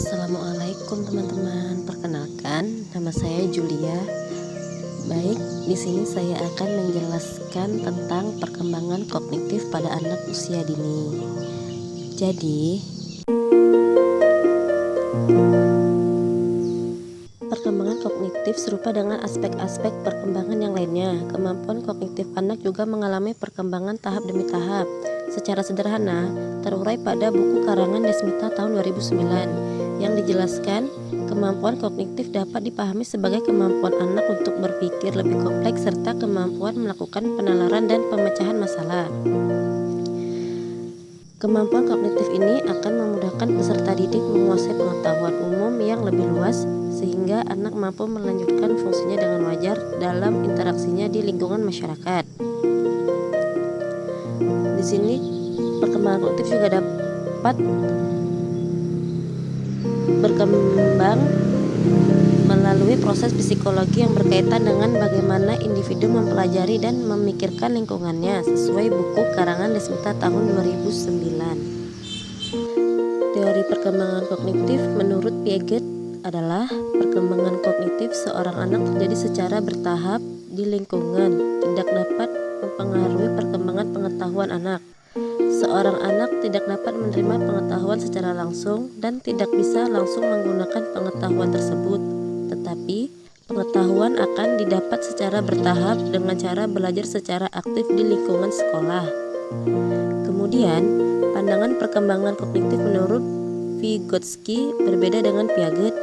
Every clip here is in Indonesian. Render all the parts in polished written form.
Assalamualaikum teman-teman. Perkenalkan, nama saya Julia. Baik, di sini saya akan menjelaskan tentang perkembangan kognitif pada anak usia dini. Jadi, perkembangan kognitif serupa dengan aspek-aspek perkembangan yang lainnya. Kemampuan kognitif anak juga mengalami perkembangan tahap demi tahap. Secara sederhana, terurai pada buku karangan Desmita tahun 2009 yang dijelaskan, kemampuan kognitif dapat dipahami sebagai kemampuan anak untuk berpikir lebih kompleks serta kemampuan melakukan penalaran dan pemecahan masalah. Kemampuan kognitif ini akan memudahkan peserta didik menguasai pengetahuan umum yang lebih luas sehingga anak mampu melanjutkan fungsinya dengan wajar dalam interaksinya di lingkungan masyarakat. Di sini perkembangan kognitif juga dapat berkembang melalui proses psikologi yang berkaitan dengan bagaimana individu mempelajari dan memikirkan lingkungannya sesuai buku karangan Desmita tahun 2009. Teori perkembangan kognitif menurut Piaget adalah perkembangan kognitif seorang anak terjadi secara bertahap di lingkungan, tidak dapat mempengaruhi perkembangan pengetahuan anak. Seorang anak tidak dapat menerima pengetahuan secara langsung dan tidak bisa langsung menggunakan pengetahuan tersebut, tetapi pengetahuan akan didapat secara bertahap dengan cara belajar secara aktif di lingkungan sekolah. Kemudian, pandangan perkembangan kognitif menurut Vygotsky berbeda dengan Piaget.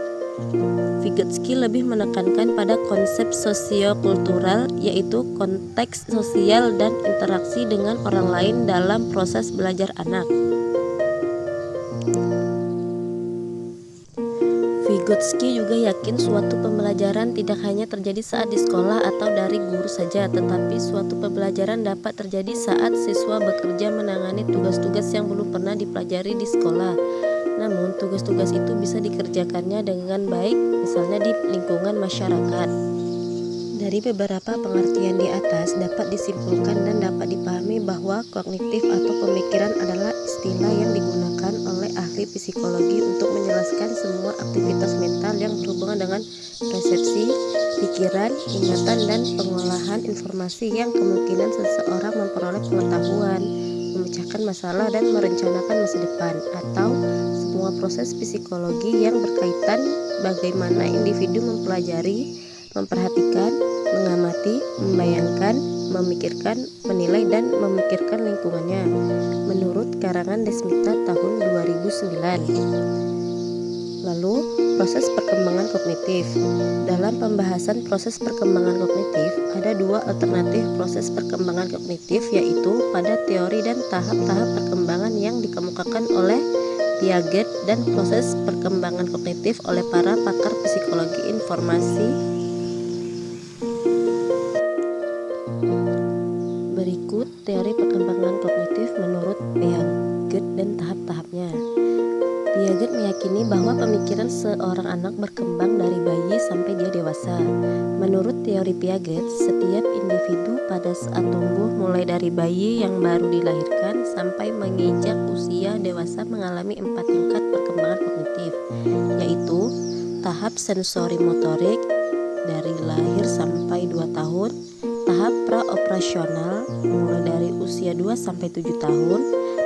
Vygotsky lebih menekankan pada konsep sosiokultural, yaitu konteks sosial dan interaksi dengan orang lain dalam proses belajar anak. Vygotsky juga yakin suatu pembelajaran tidak hanya terjadi saat di sekolah atau dari guru saja, tetapi suatu pembelajaran dapat terjadi saat siswa bekerja menangani tugas-tugas yang belum pernah dipelajari di sekolah. Namun, tugas-tugas itu bisa dikerjakannya dengan baik, misalnya di lingkungan masyarakat. Dari beberapa pengertian di atas dapat disimpulkan dan dapat dipahami bahwa kognitif atau pemikiran adalah istilah yang digunakan oleh ahli psikologi untuk menjelaskan semua aktivitas mental yang berhubungan dengan persepsi, pikiran, ingatan, dan pengolahan informasi yang kemungkinan seseorang memperoleh pengetahuan, memecahkan masalah, dan merencanakan masa depan, atau semua proses psikologi yang berkaitan bagaimana individu mempelajari, memperhatikan, mengamati, membayangkan, memikirkan, menilai, dan memikirkan lingkungannya menurut karangan Desmita tahun 2009. Lalu, proses perkembangan kognitif. Dalam pembahasan proses perkembangan kognitif, ada dua alternatif proses perkembangan kognitif, yaitu pada teori dan tahap-tahap perkembangan yang dikemukakan oleh Piaget dan proses perkembangan kognitif oleh para pakar psikologi informasi. Berikut teori perkembangan kognitif menurut Piaget dan tahap-tahapnya. Piaget meyakini bahwa pemikiran seorang anak berkembang dari bayi sampai dia dewasa. Menurut teori Piaget, setiap individu pada saat tumbuh mulai dari bayi yang baru dilahirkan sampai menginjak usia dewasa mengalami 4 tingkat perkembangan kognitif, yaitu tahap sensori motorik dari lahir sampai 2 tahun, tahap praoperasional mulai dari usia 2 sampai 7 tahun,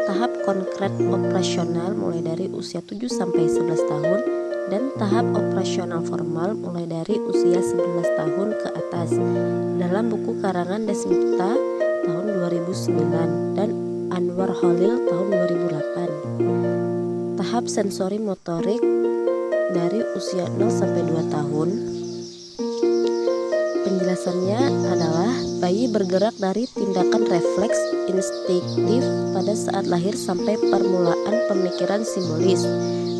tahap konkret operasional mulai dari usia 7 sampai 11 tahun, dan tahap operasional formal mulai dari usia 11 tahun ke atas dalam buku karangan Desmita tahun 2009 dan Anwar Khalil tahun 2008. Tahap sensori motorik dari usia 0 sampai 2 tahun. Penjelasannya adalah bayi bergerak dari tindakan refleks instiktif pada saat lahir sampai permulaan pemikiran simbolis.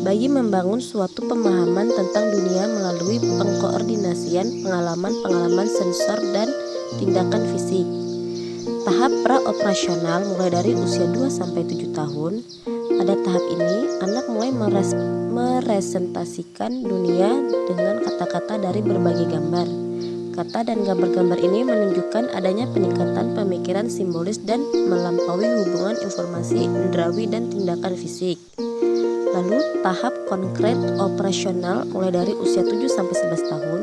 Bayi membangun suatu pemahaman tentang dunia melalui pengkoordinasian pengalaman-pengalaman sensor dan tindakan fisik. Tahap praoperasional mulai dari usia 2 sampai 7 tahun. Pada tahap ini, anak mulai merepresentasikan dunia dengan kata-kata dari berbagai gambar. Kata dan gambar-gambar ini menunjukkan adanya peningkatan pemikiran simbolis dan melampaui hubungan informasi indrawi dan tindakan fisik. Lalu tahap konkret operasional mulai dari usia 7-11 tahun.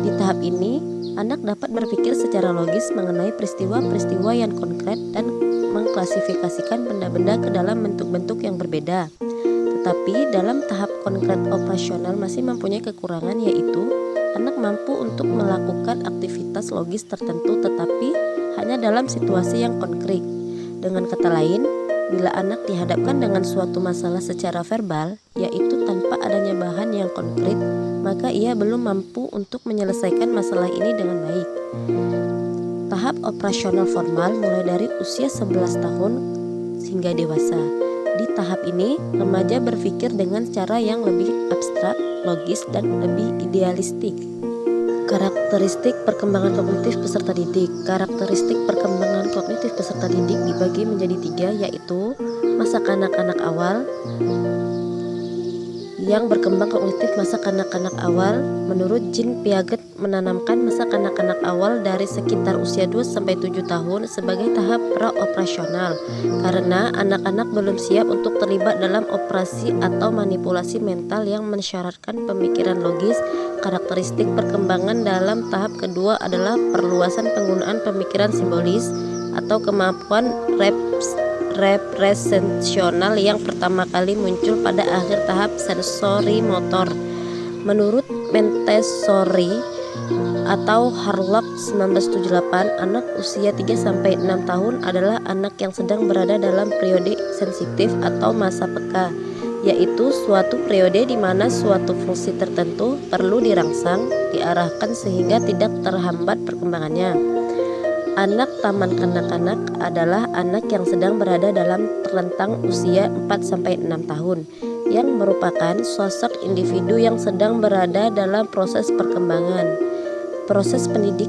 Di tahap ini, anak dapat berpikir secara logis mengenai peristiwa-peristiwa yang konkret dan mengklasifikasikan benda-benda ke dalam bentuk-bentuk yang berbeda. Tetapi dalam tahap konkret operasional masih mempunyai kekurangan, yaitu anak mampu untuk melakukan aktivitas logis tertentu tetapi hanya dalam situasi yang konkret. Dengan kata lain, bila anak dihadapkan dengan suatu masalah secara verbal, yaitu tanpa adanya bahan yang konkret, maka ia belum mampu untuk menyelesaikan masalah ini dengan baik. Tahap operasional formal mulai dari usia 11 tahun hingga dewasa. Di tahap ini, remaja berpikir dengan cara yang lebih abstrak, logis, dan lebih idealistik. Karakteristik perkembangan kognitif peserta didik. Karakteristik perkembangan kognitif peserta didik dibagi menjadi 3, yaitu masa kanak-kanak awal. Yang berkembang kognitif masa kanak-kanak awal menurut Jean Piaget menanamkan masa kanak-kanak awal dari sekitar usia 2-7 tahun sebagai tahap pra-operasional karena anak-anak belum siap untuk terlibat dalam operasi atau manipulasi mental yang mensyaratkan pemikiran logis. Karakteristik perkembangan dalam tahap kedua adalah perluasan penggunaan pemikiran simbolis atau kemampuan representasional yang pertama kali muncul pada akhir tahap sensori motor. Menurut Montessori atau Harlock 1978, anak usia 3-6 tahun adalah anak yang sedang berada dalam periode sensitif atau masa peka, yaitu suatu periode di mana suatu fungsi tertentu perlu dirangsang, diarahkan sehingga tidak terhambat perkembangannya. Anak taman kanak-kanak adalah anak yang sedang berada dalam rentang usia 4-6 tahun, yang merupakan sosok individu yang sedang berada dalam proses perkembangan. Proses pendidik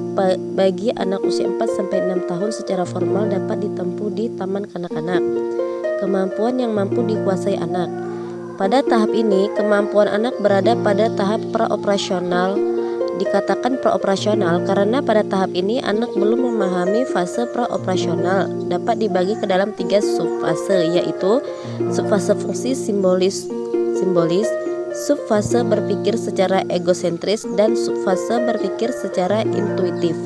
bagi anak usia 4-6 tahun secara formal dapat ditempuh di taman kanak-kanak. Kemampuan yang mampu dikuasai anak. Pada tahap ini, kemampuan anak berada pada tahap praoperasional. Dikatakan praoperasional karena pada tahap ini anak belum memahami fase praoperasional. Dapat dibagi ke dalam 3 subfase, yaitu subfase fungsi simbolis, subfase berpikir secara egosentris, dan subfase berpikir secara intuitif.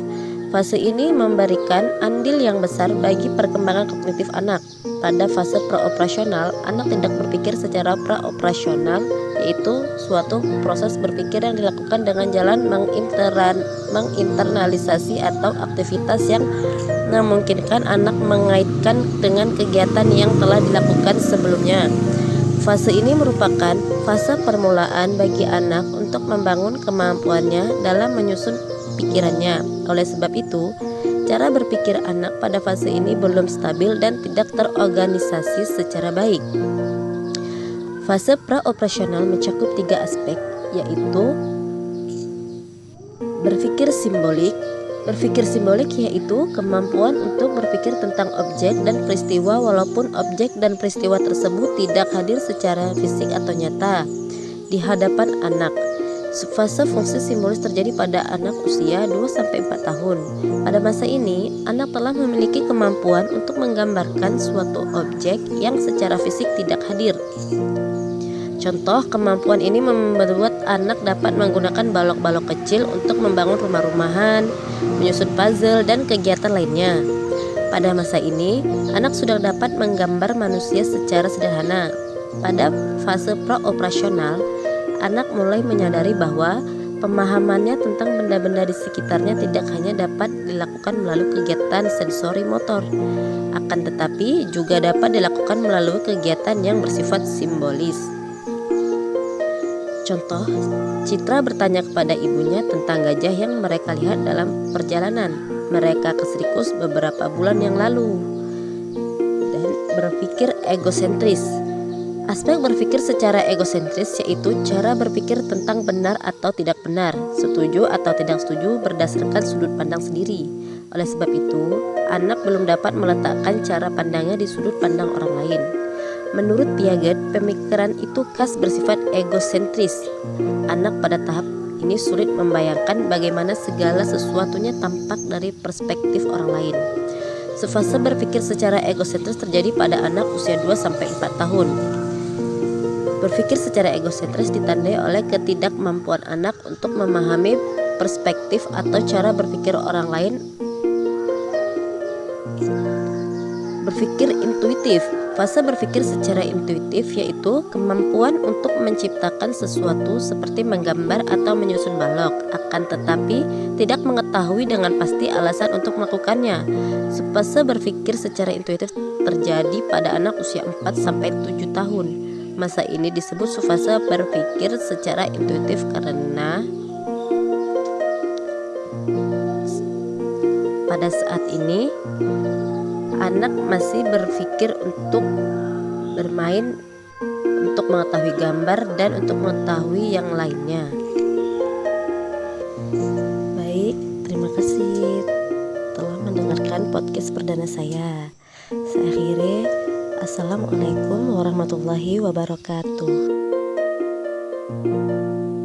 Fase ini memberikan andil yang besar bagi perkembangan kognitif anak. Pada fase praoperasional, anak tidak berpikir secara praoperasional, yaitu suatu proses berpikir yang dilakukan dengan jalan menginternalisasi atau aktivitas yang memungkinkan anak mengaitkan dengan kegiatan yang telah dilakukan sebelumnya. Fase ini merupakan fase permulaan bagi anak untuk membangun kemampuannya dalam menyusun pikirannya. Oleh sebab itu, cara berpikir anak pada fase ini belum stabil dan tidak terorganisasi secara baik. Fase praoperasional mencakup 3 aspek, yaitu berpikir simbolik. Berpikir simbolik yaitu kemampuan untuk berpikir tentang objek dan peristiwa walaupun objek dan peristiwa tersebut tidak hadir secara fisik atau nyata di hadapan anak. Subfase fungsi simbolis terjadi pada anak usia 2-4 tahun. Pada masa ini, anak telah memiliki kemampuan untuk menggambarkan suatu objek yang secara fisik tidak hadir. Contoh kemampuan ini membuat anak dapat menggunakan balok-balok kecil untuk membangun rumah-rumahan, menyusun puzzle, dan kegiatan lainnya. Pada masa ini, anak sudah dapat menggambar manusia secara sederhana. Pada fase praoperasional, anak mulai menyadari bahwa pemahamannya tentang benda-benda di sekitarnya tidak hanya dapat dilakukan melalui kegiatan sensori motor, akan tetapi juga dapat dilakukan melalui kegiatan yang bersifat simbolis. Contoh, Citra bertanya kepada ibunya tentang gajah yang mereka lihat dalam perjalanan mereka ke sirkus beberapa bulan yang lalu. Dan berpikir egosentris. Aspek berpikir secara egosentris yaitu cara berpikir tentang benar atau tidak benar, setuju atau tidak setuju berdasarkan sudut pandang sendiri. Oleh sebab itu, anak belum dapat meletakkan cara pandangnya di sudut pandang orang lain. Menurut Piaget, pemikiran itu khas bersifat egosentris. Anak pada tahap ini sulit membayangkan bagaimana segala sesuatunya tampak dari perspektif orang lain. Fase berpikir secara egosentris terjadi pada anak usia 2-4 tahun. Berpikir secara egosentris ditandai oleh ketidakmampuan anak untuk memahami perspektif atau cara berpikir orang lain. Berpikir intuitif. Fase berpikir secara intuitif yaitu kemampuan untuk menciptakan sesuatu seperti menggambar atau menyusun balok, akan tetapi tidak mengetahui dengan pasti alasan untuk melakukannya. Fase berpikir secara intuitif terjadi pada anak usia 4-7 tahun. Masa ini disebut fase berpikir secara intuitif karena pada saat ini anak masih berpikir untuk bermain, untuk mengetahui gambar, dan untuk mengetahui yang lainnya. Baik, terima kasih telah mendengarkan podcast perdana saya. Saya akhiri. Assalamualaikum warahmatullahi wabarakatuh.